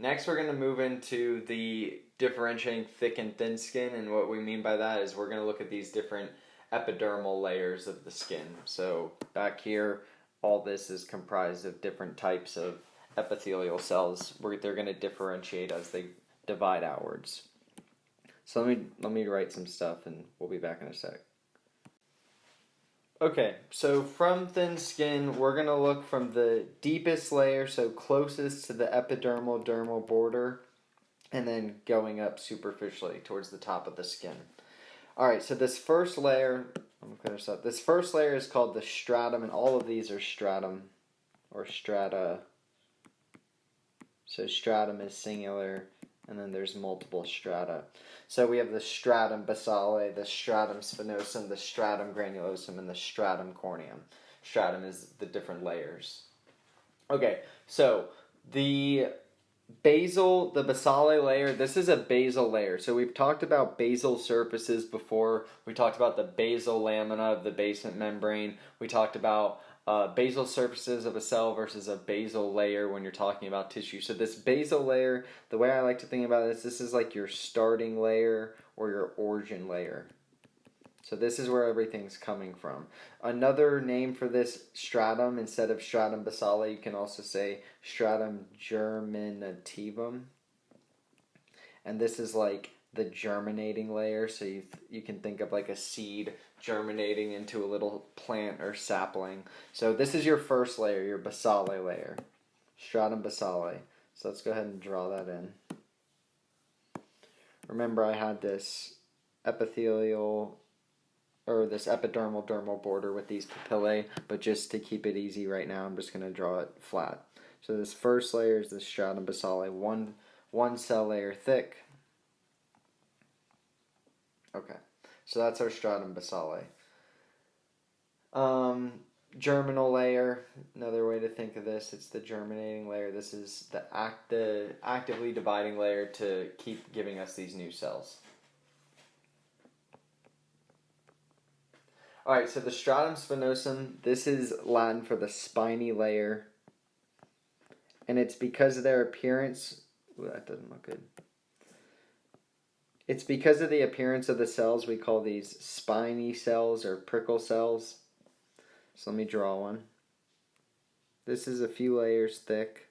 Next we're going to move into the differentiating thick and thin skin, and what we mean by that is we're going to look at these different epidermal layers of the skin. So back here, all this is comprised of different types of epithelial cells where they're going to differentiate as they divide outwards. So let me write some stuff and we'll be back in a sec. Okay, so from thin skin, we're going to look from the deepest layer, so closest to the epidermal dermal border, and then going up superficially towards the top of the skin. Alright, so this first layer, let me clear this up. This first layer is called the stratum, and all of these are stratum, or strata. So stratum is singular, and then there's multiple strata. So we have the stratum basale, the stratum spinosum, the stratum granulosum, and the stratum corneum. Stratum is the different layers. Okay, so the basale layer, this is a basal layer. So we've talked about basal surfaces before. We talked about the basal lamina of the basement membrane. We talked about basal surfaces of a cell versus a basal layer when you're talking about tissue. So this basal layer, the way I like to think about this is like your starting layer or your origin layer. So this is where everything's coming from. Another name for this stratum, instead of stratum basale, you can also say stratum germanitivum. And this is like the germinating layer, so you can think of like a seed germinating into a little plant or sapling. So this is your first layer, your basale layer, stratum basale. So let's go ahead and draw that in. Remember, I had this epithelial, or this epidermal dermal border with these papillae, but just to keep it easy right now, I'm just going to draw it flat. So this first layer is the stratum basale, one cell layer thick. Okay, so that's our stratum basale. Germinal layer, another way to think of this, it's the germinating layer. This is the actively dividing layer to keep giving us these new cells. Alright, so the stratum spinosum, this is Latin for the spiny layer. And it's because of their appearance. Ooh, that doesn't look good. It's because of the appearance of the cells we call these spiny cells or prickle cells. So let me draw one. This is a few layers thick.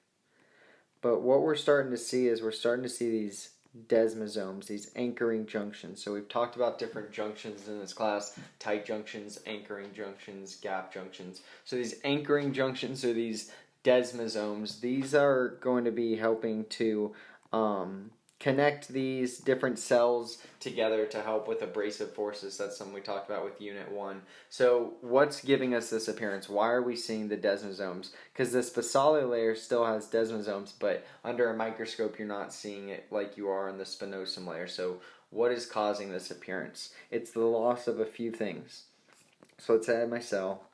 But what we're starting to see is these desmosomes, these anchoring junctions. So we've talked about different junctions in this class: tight junctions, anchoring junctions, gap junctions. So these anchoring junctions, or these desmosomes, these are going to be helping to connect these different cells together to help with abrasive forces. That's something we talked about with Unit 1. So what's giving us this appearance? Why are we seeing the desmosomes? Because this basale layer still has desmosomes, but under a microscope you're not seeing it like you are in the spinosum layer. So what is causing this appearance? It's the loss of a few things. So let's say I have my cell.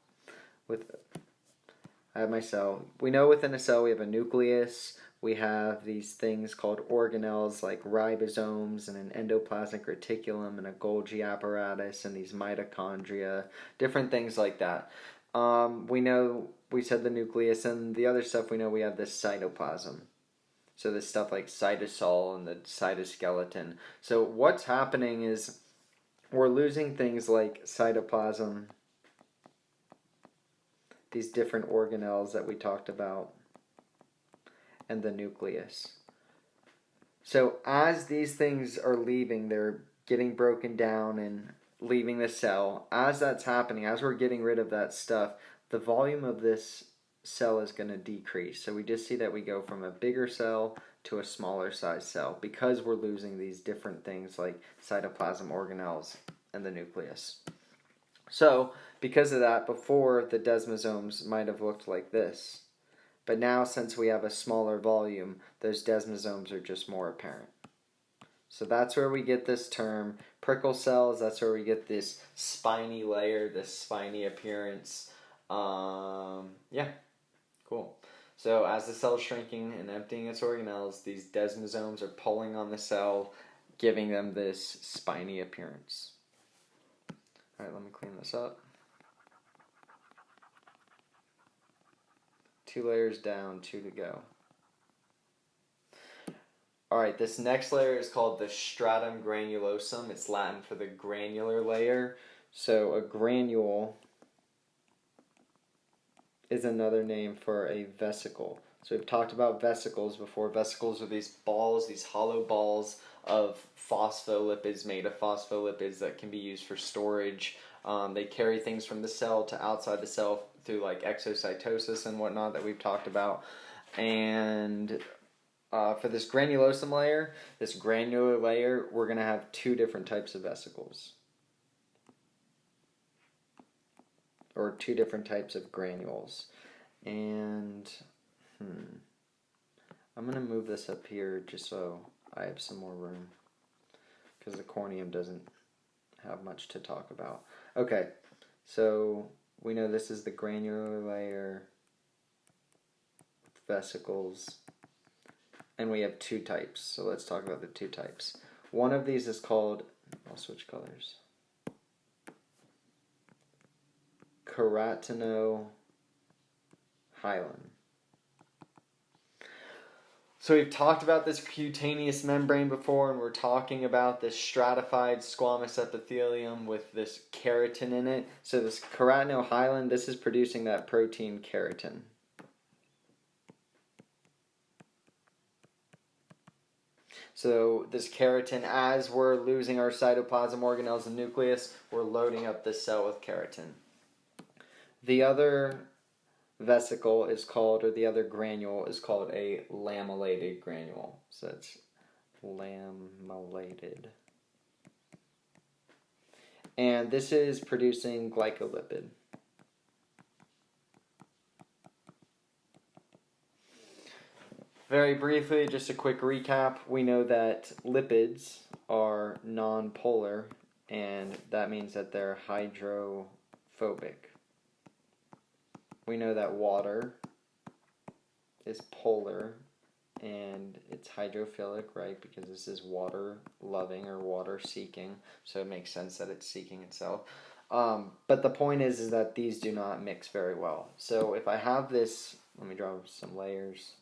We know within a cell we have a nucleus. We have these things called organelles like ribosomes and an endoplasmic reticulum and a Golgi apparatus and these mitochondria, different things like that. We said the nucleus, and the other stuff we know, we have this cytoplasm. So this stuff like cytosol and the cytoskeleton. So what's happening is we're losing things like cytoplasm, these different organelles that we talked about, and the nucleus. So as these things are leaving, they're getting broken down and leaving the cell. As that's happening, as we're getting rid of that stuff, the volume of this cell is going to decrease. So we just see that we go from a bigger cell to a smaller size cell because we're losing these different things like cytoplasm, organelles, and the nucleus. So because of that, before the desmosomes might have looked like this. But now, since we have a smaller volume, those desmosomes are just more apparent. So that's where we get this term, prickle cells. That's where we get this spiny layer, this spiny appearance. Yeah, cool. So as the cell is shrinking and emptying its organelles, these desmosomes are pulling on the cell, giving them this spiny appearance. All right, let me clean this up. 2 layers down, 2 to go. Alright, this next layer is called the stratum granulosum. It's Latin for the granular layer. So a granule is another name for a vesicle. So we've talked about vesicles before. Vesicles are these balls, these hollow balls of phospholipids, made of phospholipids that can be used for storage. They carry things from the cell to outside the cell through like exocytosis and whatnot that we've talked about. And for this granulosum layer, this granular layer, we're going to have two different types of vesicles. Or two different types of granules. And I'm going to move this up here just so I have some more room, because the corneum doesn't have much to talk about. Okay, so we know this is the granular layer with vesicles, and we have two types. So let's talk about the two types. One of these is called, I'll switch colors, keratohyalin. So we've talked about this cutaneous membrane before, and we're talking about this stratified squamous epithelium with this keratin in it. So this keratohyalin, this is producing that protein keratin. So this keratin, as we're losing our cytoplasm organelles and nucleus, we're loading up this cell with keratin. The other vesicle is called, or the other granule is called a lamellated granule. So it's lamellated. And this is producing glycolipid. Very briefly, just a quick recap. We know that lipids are non-polar, and that means that they're hydrophobic. We know that water is polar, and it's hydrophilic, right? Because this is water-loving or water-seeking, so it makes sense that it's seeking itself. But the point is that these do not mix very well. So if I have this, let me draw some layers.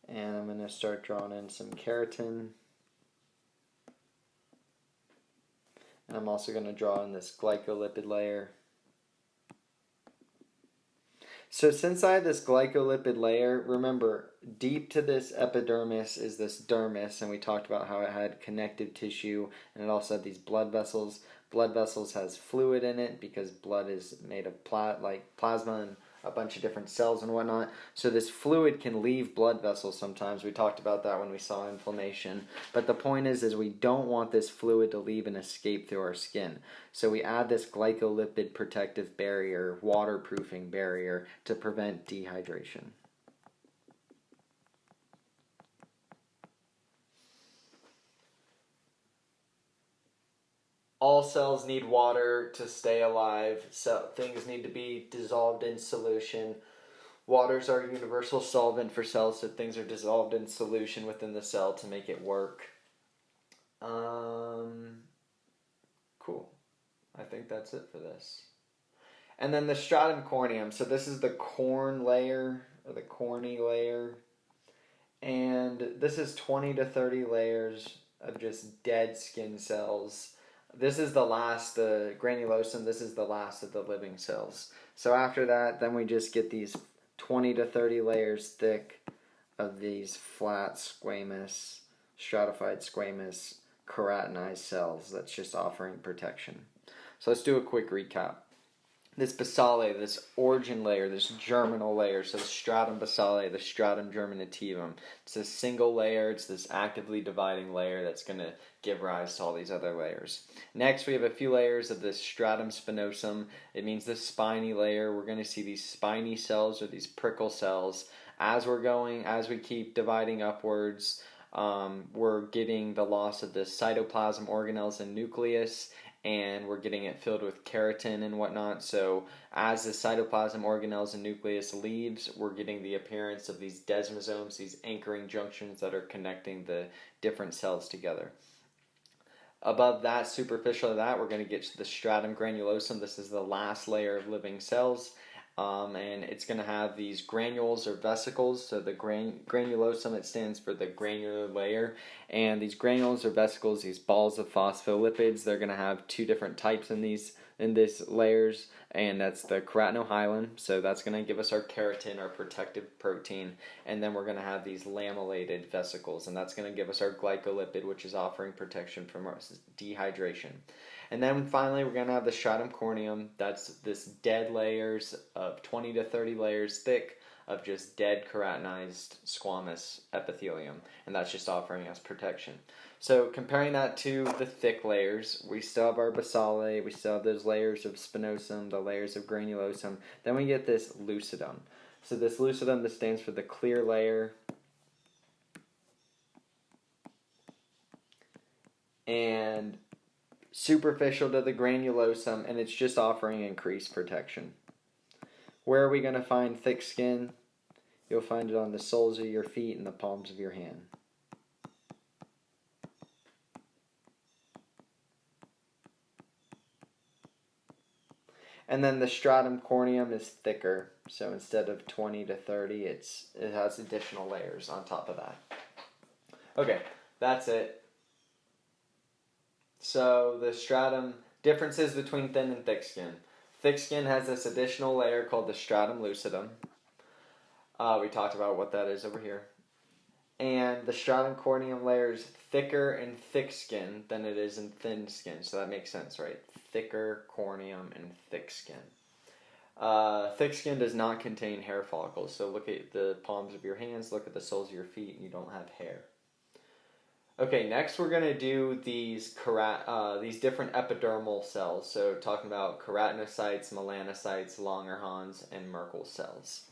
And I'm going to start drawing in some keratin. And I'm also going to draw in this glycolipid layer. So since I have this glycolipid layer, remember, deep to this epidermis is this dermis, and we talked about how it had connective tissue, and it also had these blood vessels. Blood vessels has fluid in it because blood is made of plasma and a bunch of different cells and whatnot. So this fluid can leave blood vessels sometimes. We talked about that when we saw inflammation. But the point is we don't want this fluid to leave and escape through our skin. So we add this glycolipid protective barrier, waterproofing barrier, to prevent dehydration. All cells need water to stay alive. So things need to be dissolved in solution. Water's our universal solvent for cells, so things are dissolved in solution within the cell to make it work. Cool. I think that's it for this. And then the stratum corneum. So this is the corn layer, or the corny layer. And this is 20 to 30 layers of just dead skin cells. This is the last, the granulosum, this is the last of the living cells. So after that, then we just get these 20 to 30 layers thick of these flat squamous, stratified squamous, keratinized cells that's just offering protection. So let's do a quick recap. This basale, this origin layer, this germinal layer, so the stratum basale, the stratum germanitivum. It's a single layer, it's this actively dividing layer that's going to give rise to all these other layers. Next, we have a few layers of this stratum spinosum. It means the spiny layer. We're going to see these spiny cells or these prickle cells. As we keep dividing upwards, we're getting the loss of the cytoplasm organelles and nucleus, and we're getting it filled with keratin and whatnot. So as the cytoplasm organelles and nucleus leaves, we're getting the appearance of these desmosomes, these anchoring junctions that are connecting the different cells together. Above that, superficial of that, we're going to get to the stratum granulosum. This is the last layer of living cells. and it's going to have these granules or vesicles. So the granulosum, it stands for the granular layer, and these granules or vesicles, these balls of phospholipids, they're going to have two different types in these layers, and that's the keratohyalin. So that's going to give us our keratin, our protective protein, and then we're going to have these lamellated vesicles, and that's going to give us our glycolipid, which is offering protection from our dehydration. And then finally, we're going to have the stratum corneum. That's this dead layers of 20 to 30 layers thick of just dead keratinized squamous epithelium. And that's just offering us protection. So comparing that to the thick layers, we still have our basale, we still have those layers of spinosum, the layers of granulosum. Then we get this lucidum. So this lucidum, this stands for the clear layer. And superficial to the granulosum, and it's just offering increased protection. Where are we going to find thick skin? You'll find it on the soles of your feet and the palms of your hand. And then the stratum corneum is thicker, so instead of 20 to 30, it has additional layers on top of that. Okay, that's it. So the stratum, differences between thin and thick skin. Thick skin has this additional layer called the stratum lucidum. We talked about what that is over here. And the stratum corneum layer is thicker in thick skin than it is in thin skin. So that makes sense, right? Thicker corneum and thick skin. Thick skin does not contain hair follicles. So look at the palms of your hands, look at the soles of your feet, and you don't have hair. Okay, next we're going to do these different epidermal cells. So talking about keratinocytes, melanocytes, Langerhans, and Merkel cells.